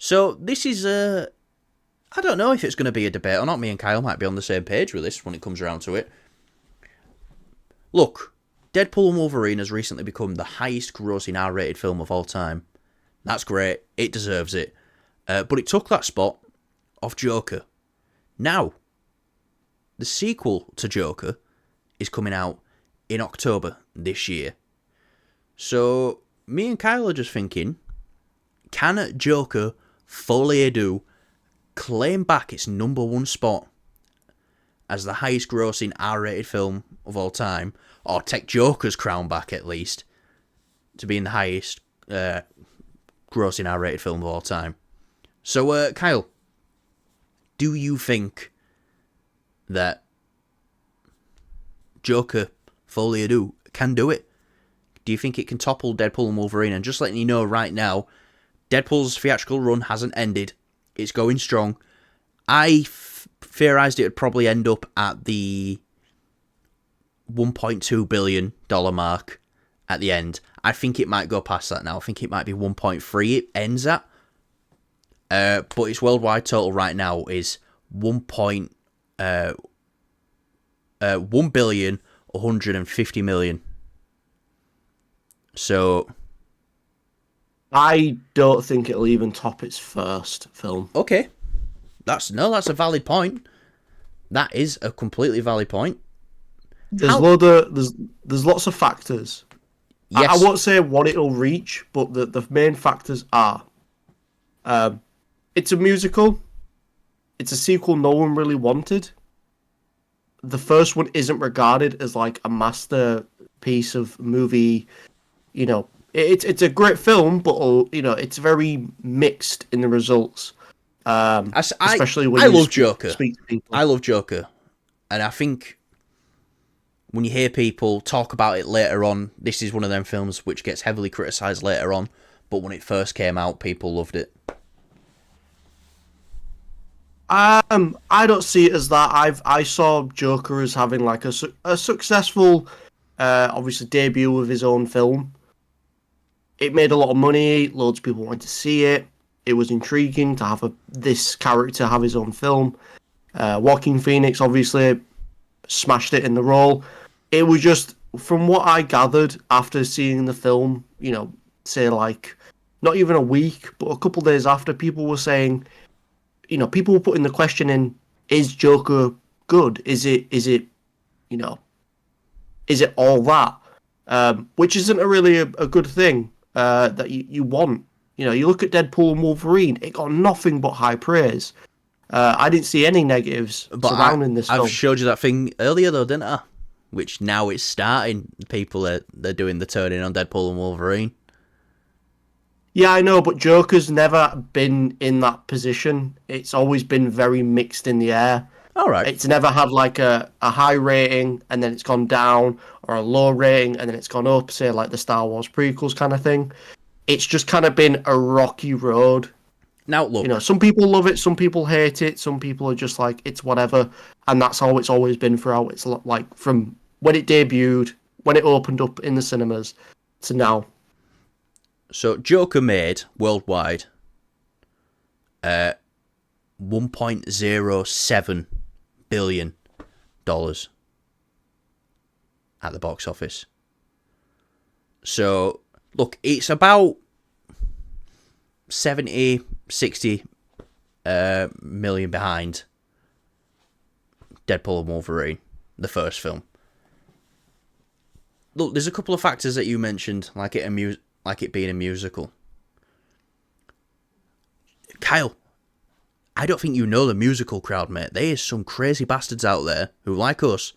So this is I don't know if it's going to be a debate or not. Me and Kyle might be on the same page with this when it comes around to it. Look, Deadpool and Wolverine has recently become the highest grossing R-rated film of all time. That's great. It deserves it. But it took that spot off Joker. Now, the sequel to Joker is coming out in October this year. So, me and Kyle are just thinking, can Joker Folie à Deux claim back its number one spot as the highest grossing R-rated film of all time, or take Joker's crown back at least, to being the highest grossing R-rated film of all time? So, Kyle, do you think that Joker Folie à Deux can do it? Do you think it can topple Deadpool and Wolverine? And just letting you know right now, Deadpool's theatrical run hasn't ended. It's going strong. I theorized it would probably end up at the $1.2 billion mark at the end. I think it might go past that now. I think it might be 1.3 it ends at. But its worldwide total right now is 1,150,000,000. So I don't think it'll even top its first film. okay, that's a valid point. That is a completely valid point. There's there's lots of factors. Yes. I won't say what it'll reach, but the main factors are it's a musical. It's a sequel no one really wanted. The first one isn't regarded as like a masterpiece of movie. You know, it's a great film, but it's very mixed in the results. Especially when I love Joker. Speak to people. I love Joker, and I think when you hear people talk about it later on, this is one of them films which gets heavily criticised later on. But when it first came out, people loved it. I don't see it as that. I saw Joker as having like a successful, obviously debut of his own film. It made a lot of money. Loads of people wanted to see it. It was intriguing to have this character have his own film. Joaquin Phoenix obviously smashed it in the role. It was just, from what I gathered after seeing the film, say like not even a week, but a couple of days after, people were saying, people were putting the question in: is Joker good? Is it all that? Which isn't really a good thing that you want. You look at Deadpool and Wolverine; it got nothing but high praise. I didn't see any negatives surrounding this film. I've showed you that thing earlier, though, didn't I? Which now it's starting. People they're doing the turning on Deadpool and Wolverine. Yeah, I know, but Joker's never been in that position. It's always been very mixed in the air. All right. It's never had like a high rating and then it's gone down, or a low rating and then it's gone up, say like the Star Wars prequels kind of thing. It's just kind of been a rocky road. Now, look. Some people love it, some people hate it, some people are just like, it's whatever. And that's how it's always been throughout. It's like from when it debuted, when it opened up in the cinemas, to now. So Joker made worldwide $1.07 billion at the box office. So look, it's about 60 million behind Deadpool and Wolverine, the first film. Look, there's a couple of factors that you mentioned, like it being a musical. Kyle, I don't think you know the musical crowd, mate. There is some crazy bastards out there who, like us,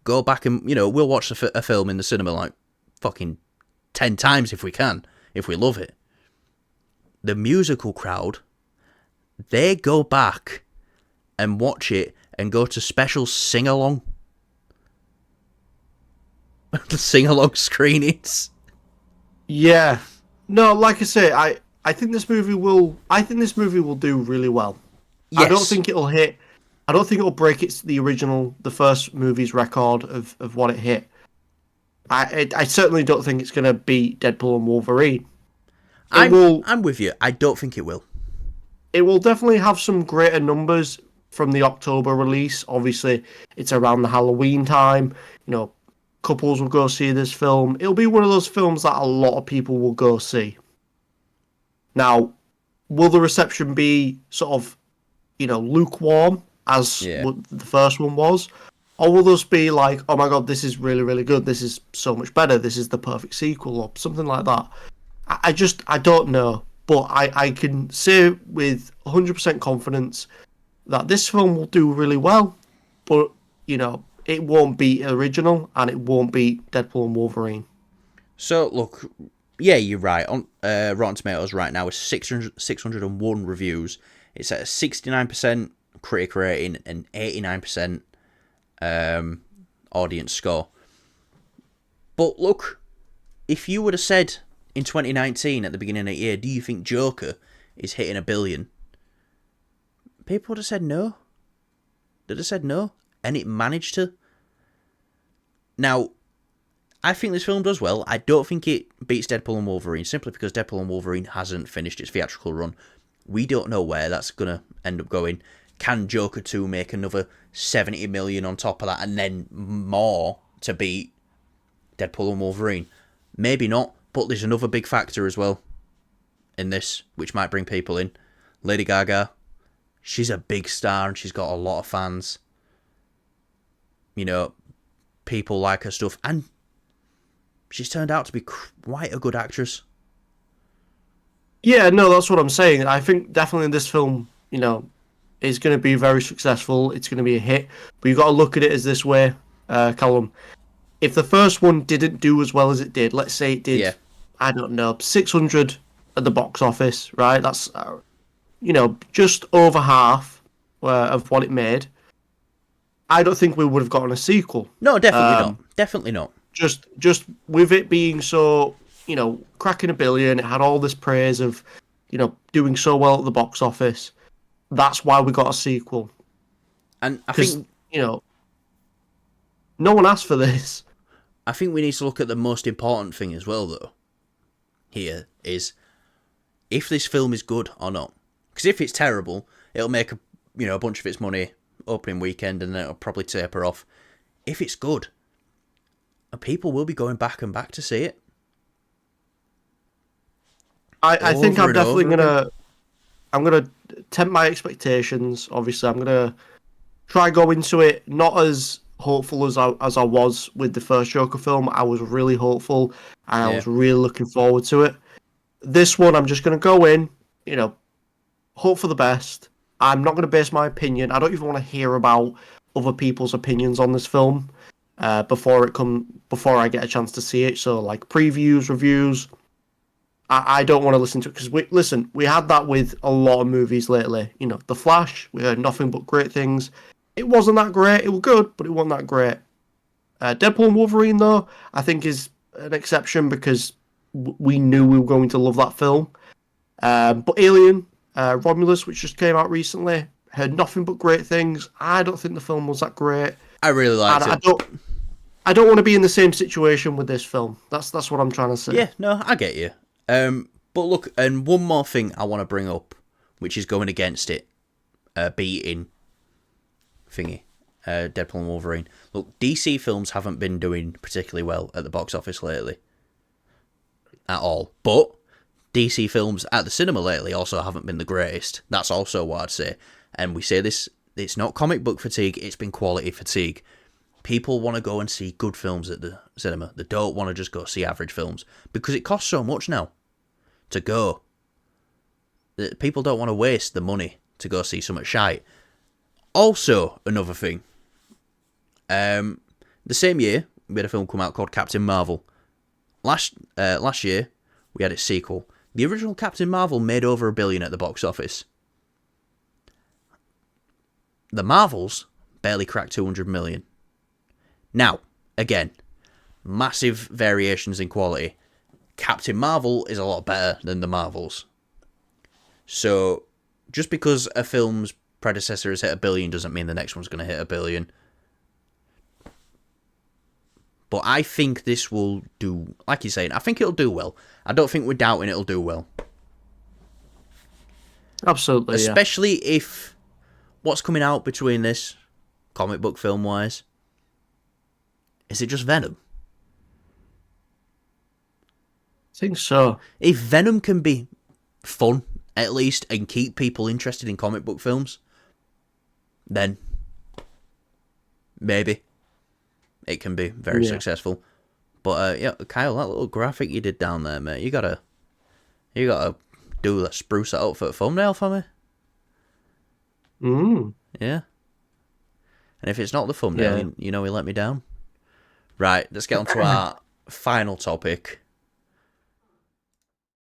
go back and, we'll watch a film in the cinema like fucking 10 times if we can, if we love it. The musical crowd, they go back and watch it and go to special sing-along. The sing-along screenings. Yeah. No, like I say, I think this movie will do really well. Yes. I don't think it'll break the first movie's record of what it hit. I certainly don't think it's going to beat Deadpool and Wolverine. I'm with you. I don't think it will. it will definitely have some greater numbers from the October release. Obviously, it's around the Halloween time. You know, couples will go see this film. It'll be one of those films that a lot of people will go see. Now, will the reception be sort of, lukewarm as Yeah. what the first one was? Or will this be like, oh my god, this is really, really good. This is so much better. This is the perfect sequel or something like that. I don't know. But I can say with 100% confidence that this film will do really well. But, it won't beat original and it won't beat Deadpool and Wolverine. So, look, yeah, you're right. On Rotten Tomatoes right now is 601 reviews. It's at a 69% critic rating and 89% audience score. But look, if you would have said in 2019 at the beginning of the year, do you think Joker is hitting $1 billion? People would have said no. They'd have said no. And it managed to. Now, I think this film does well. I don't think it beats Deadpool and Wolverine simply because Deadpool and Wolverine hasn't finished its theatrical run. We don't know where that's going to end up going. Can Joker 2 make another 70 million on top of that and then more to beat Deadpool and Wolverine? Maybe not, but there's another big factor as well in this, which might bring people in. Lady Gaga, she's a big star and she's got a lot of fans. You know, people like her stuff, and she's turned out to be quite a good actress. Yeah, no, that's what I'm saying. I think definitely this film, is going to be very successful. It's going to be a hit. But you've got to look at it as this way, Callum. If the first one didn't do as well as it did, let's say it did, Yeah. I don't know, 600 at the box office, right? That's, just over half of what it made. I don't think we would have gotten a sequel. No, definitely not. Definitely not. Just with it being so, cracking $1 billion, it had all this praise of, doing so well at the box office. That's why we got a sequel. And I Because, think no one asked for this. I think we need to look at the most important thing as well, though. Here is if this film is good or not. Because if it's terrible, it'll make a bunch of its money opening weekend, and then it'll probably taper off. If it's good, people will be going back and back to see it. I think I'm definitely gonna tempt my expectations. Obviously, I'm gonna try go into it not as hopeful as I was with the first Joker film. I was really hopeful and I was really looking forward to it. This one, I'm just gonna go in, hope for the best. I'm not gonna base my opinion. I don't even want to hear about other people's opinions on this film before I get a chance to see it. So like previews, reviews. I don't want to listen to it because we had that with a lot of movies lately. The Flash, we heard nothing but great things. It wasn't that great. It was good, but it wasn't that great. Deadpool and Wolverine, though, I think is an exception because we knew we were going to love that film. But Alien, Romulus, which just came out recently, heard nothing but great things. I don't think the film was that great. I really liked it. I don't want to be in the same situation with this film. That's what I'm trying to say. Yeah, no, I get you. But look, and one more thing I want to bring up, which is going against it, beating Deadpool and Wolverine. Look, DC films haven't been doing particularly well at the box office lately. At all. But DC films at the cinema lately also haven't been the greatest. That's also what I'd say. And we say this, it's not comic book fatigue, it's been quality fatigue. People want to go and see good films at the cinema. They don't want to just go see average films. Because it costs so much now to go. People don't want to waste the money to go see something shite. Also, another thing. The same year, we had a film come out called Captain Marvel. Last year, we had its sequel. The original Captain Marvel made over $1 billion at the box office. The Marvels barely cracked 200 million. Now, again, massive variations in quality. Captain Marvel is a lot better than the Marvels. So, just because a film's predecessor has hit $1 billion doesn't mean the next one's going to hit $1 billion. But I think this will do, like you're saying, I think it'll do well. I don't think we're doubting it'll do well. Absolutely, yeah. Especially if what's coming out between this, comic book film wise, is it just Venom? I think so. If Venom can be fun, at least, and keep people interested in comic book films, then maybe it can be very successful. But yeah, Kyle, that little graphic you did down there, mate, you gotta do that, spruce that up for a thumbnail for me. Yeah. And if it's not the thumbnail, you know he let me down. Right, let's get on to our final topic.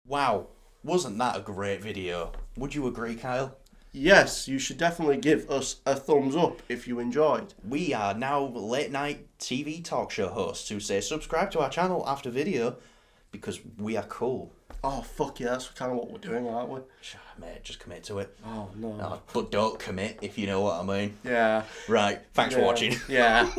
Wow, wasn't that a great video? Would you agree, Kyle? Yes, you should definitely give us a thumbs up if you enjoyed. We are now late night TV talk show hosts who say subscribe to our channel after video because we are cool. Oh, fuck yeah, that's kind of what we're doing, aren't we? Mate, just commit to it. Oh, no. But don't commit, if you know what I mean. Yeah. Right, thanks for watching. Yeah.